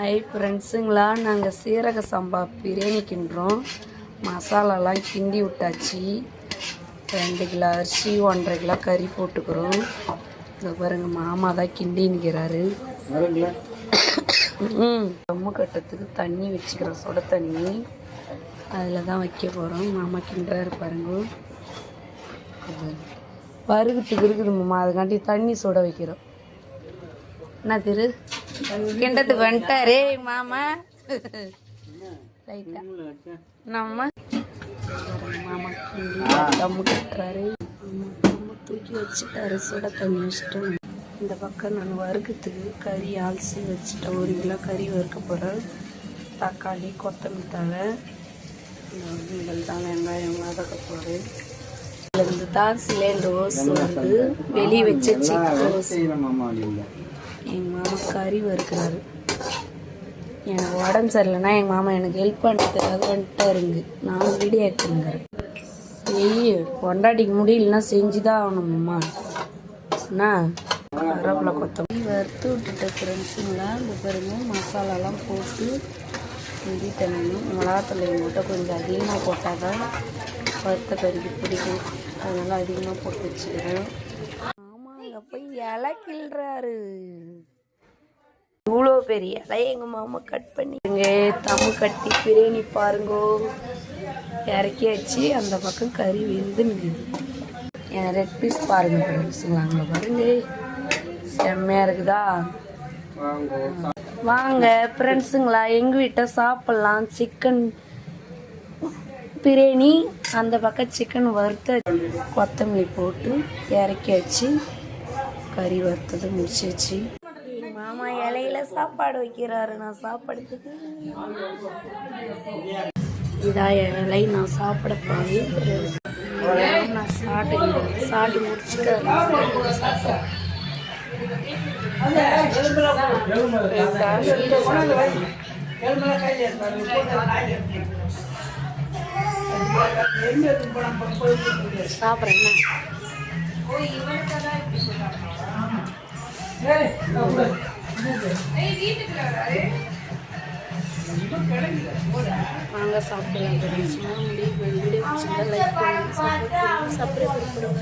High ஃப்ரெண்ட்ஸுங்களா, நாங்கள் சீரக சம்பா பிரியாணி கிண்டுறோம். மசாலாலாம் கிண்டி விட்டாச்சு. 2 கிலோ அரிசி 1.5 கிலோ கறி போட்டுக்கிறோம். இதை பாருங்க, மாமா தான் கிண்டின்னுக்கிறாரு. தம்மு கட்டுறதுக்கு தண்ணி வச்சுக்கிறோம், சுட தண்ணி. அதில் தான் வைக்க போகிறோம். மாமா கிண்டுறாரு பாருங்க. பருகுத்துக்கு இருக்குது மாமா, அதுக்காண்டி தண்ணி சுட வைக்கிறோம். என்ன திரு கிண்டத்துக்கு வந்துட்டாரே மாமா. நம்ம மாமா கிண்டி தம்மு கட்டுறாரு. தம்மு தூக்கி வச்சுட்டாரு, சுட தண்ணி வச்சுட்டோம். இந்த பக்கம் நான் வறுக்கிறதுக்கு கறி அலசி வச்சுட்டேன். 1 கிலோ கறி வறுக்க போகிறேன். தக்காளி, கொத்தமல்லி தழை, இதில் தான் வெங்காயம் வதக்க போகிறேன். இதுலேருந்து தான் சிலிண்டர் ரோஸ் வந்து வெளியே வச்சு ரோஸ். எங்கள் மாமா கறி வறுக்கிறாரு. எனக்கு உடம்பு சரியில்லைன்னா எங்கள் மாமா எனக்கு ஹெல்ப் பண்ணுறதுக்காக வந்துட்டாருங்க. நான் வீடியோ எடுத்துருங்கிறேன். கொண்டாடிக்க முடியலன்னா செஞ்சு தான் ஆகணும்மா. என்ன கருவேப்பிலை கொத்தமல்லி வறுத்து விட்டுட்ட ஃப்ரெண்ட்ஸுங்களா. இந்த பாருங்க, மசாலாலாம் போட்டு கிண்டிட்டணும். மிளகாத்தூள் மட்டும் கொஞ்சம் அதிகமாக போட்டால் தான் வறுத்த கறிக்கு பிடிக்கும். அதனால் அதிகமாக போட்டு வச்சுக்கிறேன். போய் இலை கிள்றாரு. இவ்வளோ பெரிய இலை எங்கள் மாமா கட் பண்ணிங்க. தம்மு கட்டி பிரியாணி பாருங்கோ, இறக்கி வச்சு அந்த பக்கம் கறி வெந்துன்னு. என் ரெட் பீஸ் பாருங்க ஃப்ரெண்ட்ஸுங்களா, அங்கே பாருங்க, செம்மையாக இருக்குதா. வாங்க ஃப்ரெண்ட்ஸுங்களா, எங்கள் வீட்டை சாப்பிட்லாம். சிக்கன் பிரியாணி, அந்த பக்கம் சிக்கன் வறுத்து கொத்தமல்லி போட்டு இறக்கி வச்சு கறி வறுத்தது முடிச்சிச்சு. மாமா இலையில சாப்பாடு வைக்கிறாரு. நான் சாப்பாடுறதுக்கு இதா இலை. நான் சாப்பிட போய் நான் சாப்பிட்டு முடிச்சுட்டு சாப்பிட்றேன். வாங்க சாப்பிடலாம். வீடியோ பிடிச்சிருந்தா லைக் பண்ணுங்க, சப்ஸ்கிரைப் பண்ணுங்க.